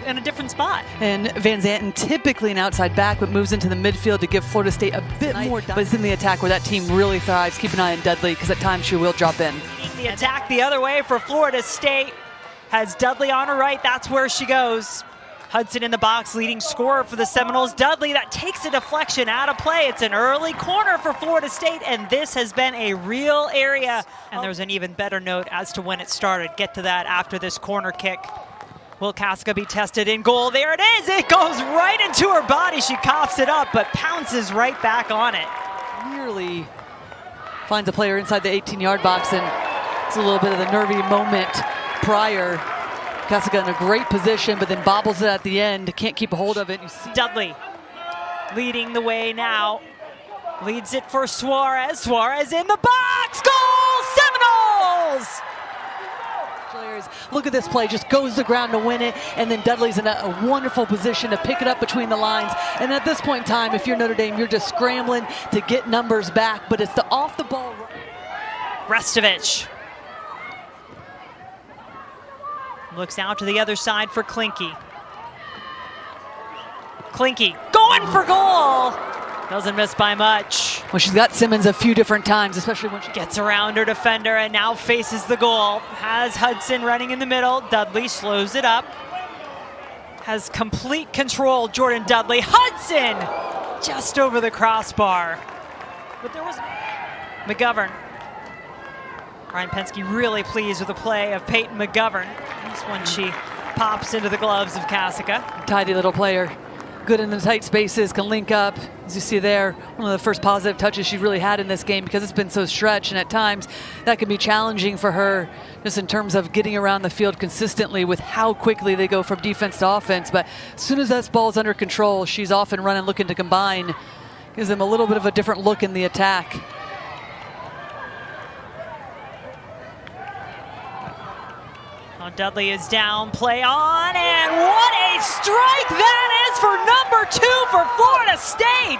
in a different spot. And Van Zanten, typically an outside back, but moves into the midfield to give Florida State a bit more. But it's in the attack where that team really thrives. Keep an eye on Dudley, because at times she will drop in. The attack the other way for Florida State has Dudley on her right. That's where she goes. Hodsden in the box, leading scorer for the Seminoles. Dudley, that takes a deflection out of play. It's an early corner for Florida State, and this has been a real area. And there's an even better note as to when it started. Get to that after this corner kick. Will Kasica be tested in goal? There it is. It goes right into her body. She coughs it up, but pounces right back on it. Nearly finds a player inside the 18-yard box, and it's a little bit of the nervy moment prior. Kasica in a great position, but then bobbles it at the end. Can't keep a hold of it. You see Dudley leading the way now. Leads it for Suarez. Suarez in the box. Goal! Seminoles! Look at this play, just goes to the ground to win it, and then Dudley's in a wonderful position to pick it up between the lines. And at this point in time, if you're Notre Dame, you're just scrambling to get numbers back, but it's the off-the-ball. Restovich looks out to the other side for Klinke. Klinke going for goal. Doesn't miss by much. Well, she's got Simmons a few different times, especially when she gets around her defender and now faces the goal. Has Hodsden running in the middle. Dudley slows it up. Has complete control, Jordan Dudley. Hodsden just over the crossbar. But there was McGovern. Ryan Pensky really pleased with the play of Peyton McGovern. This one she pops into the gloves of Kasica. Tidy little player. Good in the tight spaces, can link up. As you see there, one of the first positive touches she really had in this game, because it's been so stretched, and at times that can be challenging for her just in terms of getting around the field consistently with how quickly they go from defense to offense. But as soon as that ball's under control, she's off and running, looking to combine. Gives them a little bit of a different look in the attack. Dudley is down, play on, and what a strike that is for number 2 for Florida State!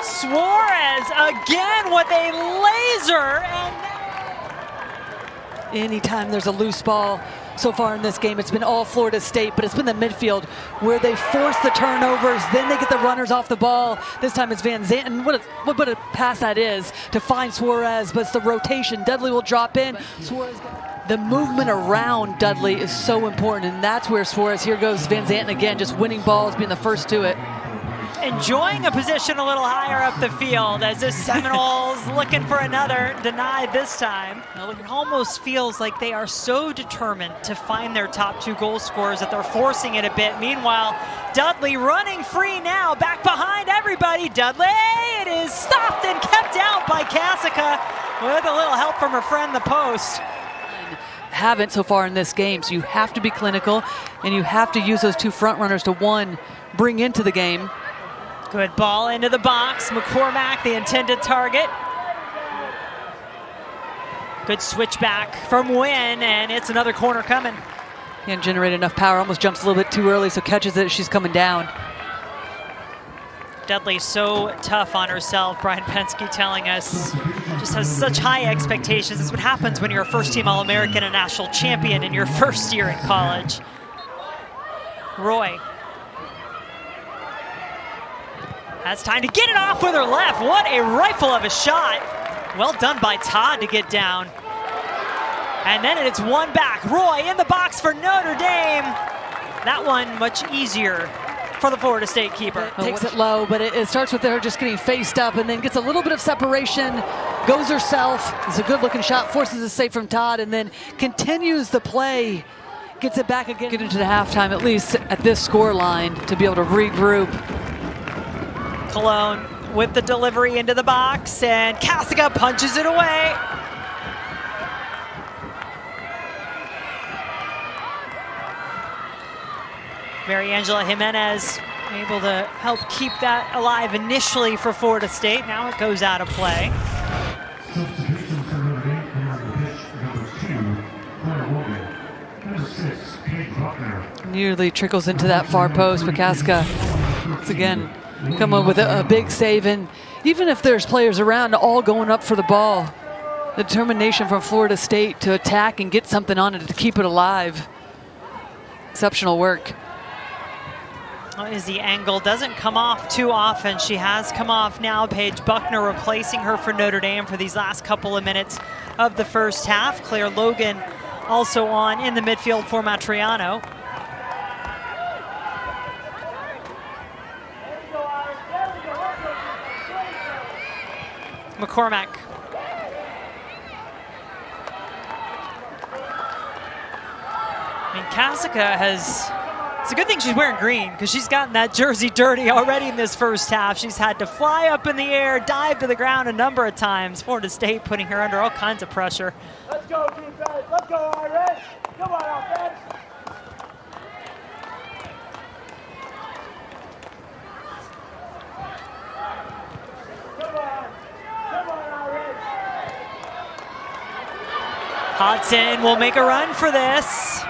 Suarez again with a laser, and anytime there's a loose ball so far in this game, it's been all Florida State, but it's been the midfield where they force the turnovers, then they get the runners off the ball. This time it's Van Zanten. What a pass that is to find Suarez, but it's the rotation. Dudley will drop in. Suarez, the movement around Dudley is so important, and that's where Suarez, here goes Van Zanten again, just winning balls, being the first to it. Enjoying a position a little higher up the field as the Seminoles looking for another, denied this time. It almost feels like they are so determined to find their top 2 goal scorers that they're forcing it a bit. Meanwhile, Dudley running free now, back behind everybody. Dudley, it is stopped and kept out by Kasica with a little help from her friend, the post. Haven't so far in this game, so you have to be clinical, and you have to use those 2 front runners to, one, bring into the game. Good ball into the box. McCormack, the intended target. Good switch back from Wynn, and it's another corner coming. Can't generate enough power, almost jumps a little bit too early, so catches it as she's coming down. Dudley so tough on herself, Brian Pensky telling us. Just has such high expectations. That's what happens when you're a first-team All-American and national champion in your first year in college. Roy has time to get it off with her left. What a rifle of a shot. Well done by Todd to get down. And then it's one back. Roy in the box for Notre Dame. That one much easier for the Florida State keeper. Takes it low, but it starts with her just getting faced up and then gets a little bit of separation, goes herself. It's a good looking shot, forces a save from Todd, and then continues the play. Gets it back again. Get into the halftime, at least at this score line, to be able to regroup. Cologne with the delivery into the box, and Kasica punches it away. Mariangela Jimenez able to help keep that alive initially for Florida State. Now it goes out of play. Substitution for Notre Dame coming on the pitch, number 2, Claire Logan. Number 6, Kate Bruckner. Nearly trickles into that far post, but Kasica, once again, come up with a big save, and even if there's players around, all going up for the ball. Determination from Florida State to attack and get something on it to keep it alive. Exceptional work. Izzy Engel doesn't come off too often. She has come off now. Paige Buckner replacing her for Notre Dame for these last couple of minutes of the first half. Claire Logan also on in the midfield for Matriano. McCormack. I mean, Kasica has, it's a good thing she's wearing green because she's gotten that jersey dirty already in this first half. She's had to fly up in the air, dive to the ground a number of times. Florida State putting her under all kinds of pressure. Let's go, defense. Let's go, Irish. Come on, offense. Come on. Come on, Irish. Hodsden will make a run for this.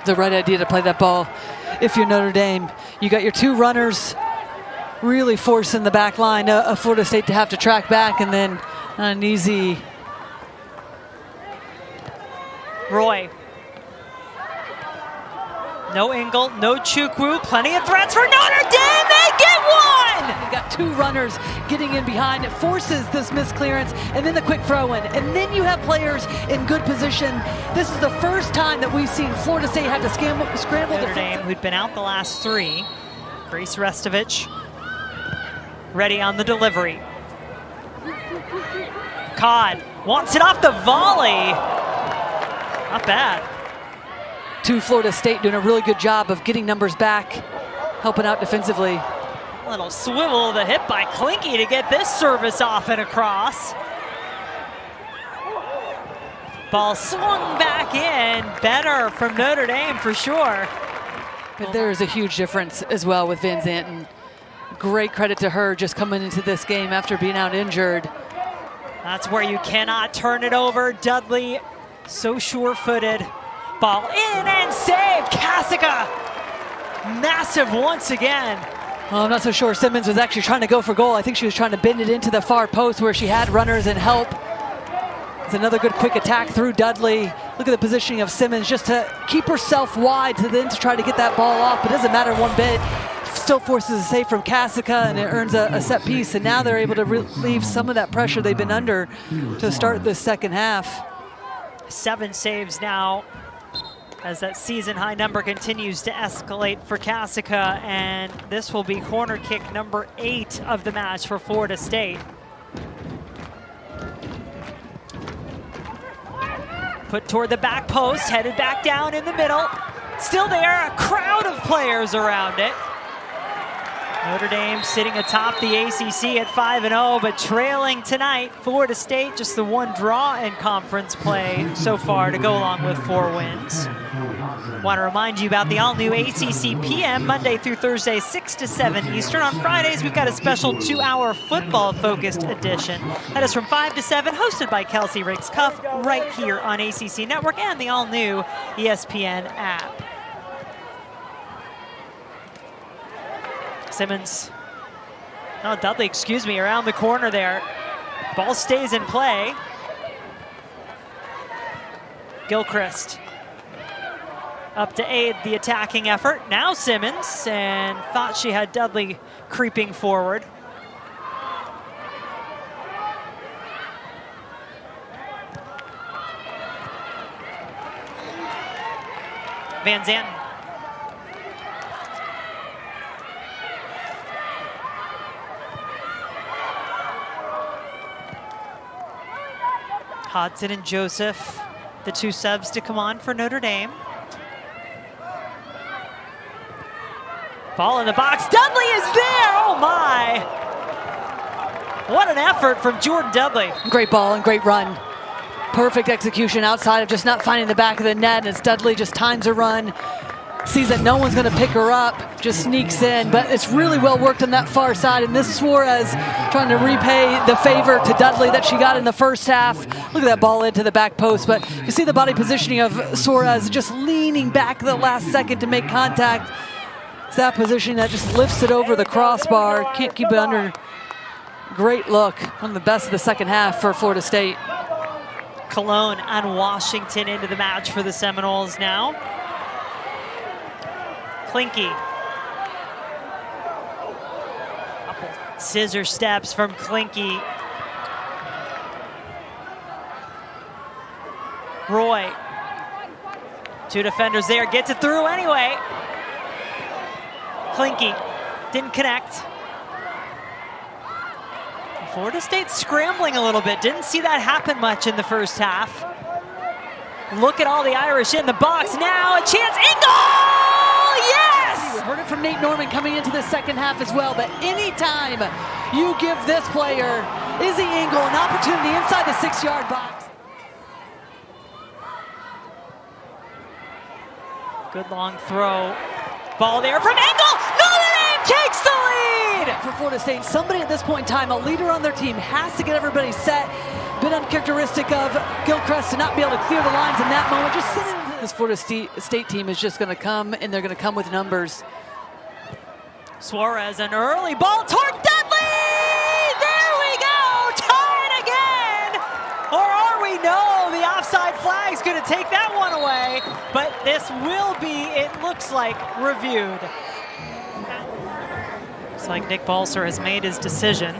The right idea to play that ball. If you're Notre Dame, you got your two runners really forcing the back line of Florida State to have to track back, and then an easy. Roy. No Engel, no Chukwu, plenty of threats for Notre Dame, they get one! You've got two runners getting in behind. It forces this misclearance, and then the quick throw in. And then you have players in good position. This is the first time that we've seen Florida State have to scramble. Notre Dame, who'd been out the last three. Grace Restovich ready on the delivery. Codd wants it off the volley. Not bad. Florida State doing a really good job of getting numbers back, helping out defensively. A little swivel of the hip by Klinke to get this service off and across. Ball swung back in, better from Notre Dame for sure. But there is a huge difference as well with Van Zanten. Great credit to her just coming into this game after being out injured. That's where you cannot turn it over. Dudley, so sure-footed. Ball in and saved. Kasica, massive once again. Well, I'm not so sure Simmons was actually trying to go for goal. I think she was trying to bend it into the far post where she had runners and help. It's another good quick attack through Dudley. Look at the positioning of Simmons just to keep herself wide to then to try to get that ball off, but it doesn't matter one bit. Still forces a save from Kasica, and it earns a set piece, and now they're able to relieve some of that pressure they've been under to start this second half. 7 saves now as that season high number continues to escalate for Kasica, and this will be corner kick number 8 of the match for Florida State. Put toward the back post, headed back down in the middle. Still there, a crowd of players around it. Notre Dame sitting atop the ACC at 5-0, but trailing tonight. Florida State just the one draw in conference play so far to go along with 4 wins. Want to remind you about the all-new ACC PM, Monday through Thursday, 6 to 7 Eastern. On Fridays, we've got a special 2-hour football-focused edition. That is from 5 to 7, hosted by Kelsey Riggs-Cuff, right here on ACC Network and the all-new ESPN app. Simmons, oh, Dudley, excuse me, around the corner there. Ball stays in play. Gilchrist up to aid the attacking effort. Now Simmons, and thought she had Dudley creeping forward. Van Zanten. Hodsden and Joseph, the 2 subs to come on for Notre Dame. Ball in the box, Dudley is there, oh my! What an effort from Jordan Dudley. Great ball and great run. Perfect execution outside of just not finding the back of the net, and it's Dudley just times a run, sees that no one's gonna pick her up, just sneaks in, but it's really well worked on that far side, and this Suarez trying to repay the favor to Dudley that she got in the first half. Look at that ball into the back post, but you see the body positioning of Suarez just leaning back the last second to make contact. It's that position that just lifts it over the crossbar, can't keep it under. Great look. One of the best of the second half for Florida State. Cologne and Washington into the match for the Seminoles now. Klinke. Couple scissor steps from Klinke. Roy. Two defenders there, gets it through anyway. Klinke didn't connect. Florida State scrambling a little bit. Didn't see that happen much in the first half. Look at all the Irish in the box now. A chance, Engel! Yes! We heard it from Nate Norman coming into the second half as well, but anytime you give this player, Izzy Engel, an opportunity inside the 6-yard box. Good long throw. Ball there from Engel! Notre Dame takes the lead! For Florida State, somebody at this point in time, a leader on their team, has to get everybody set. Bit uncharacteristic of Gilchrist to not be able to clear the lines in that moment. Just sitting. This Florida State team is just going to come, and they're going to come with numbers. Suarez, an early ball toward Dudley! There we go! Tie it again! Or are we? No, the offside flag's going to take that one away. But this will be, it looks like, reviewed. Looks like Nick Balser has made his decision.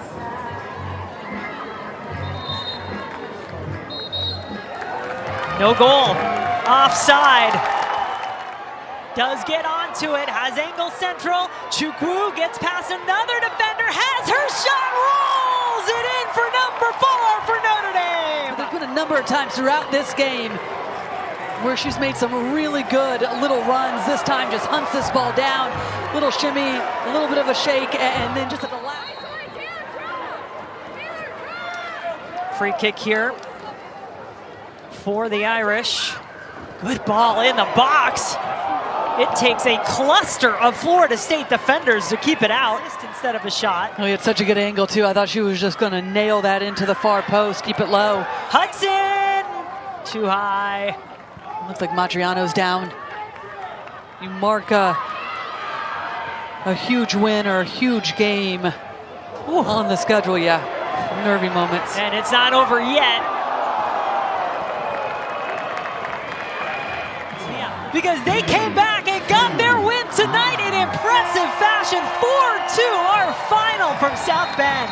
No goal. Offside. Does get onto it. Has angle central. Chukwu gets past another defender. Has her shot. Rolls it in for number 4 for Notre Dame. There's been a number of times throughout this game where she's made some really good little runs. This time just hunts this ball down. Little shimmy, a little bit of a shake, and then just at the last. Free kick here for the Irish. Good ball in the box. It takes a cluster of Florida State defenders to keep it out instead of a shot. Oh, he had such a good angle, too. I thought she was just going to nail that into the far post, keep it low. Hodsden! Too high. Looks like Matriano's down. You mark a huge win or a huge game on the schedule, yeah. Nervy moments. And it's not over yet. Yeah, because they came back and got their win tonight in impressive fashion. 4-2, our final from South Bend.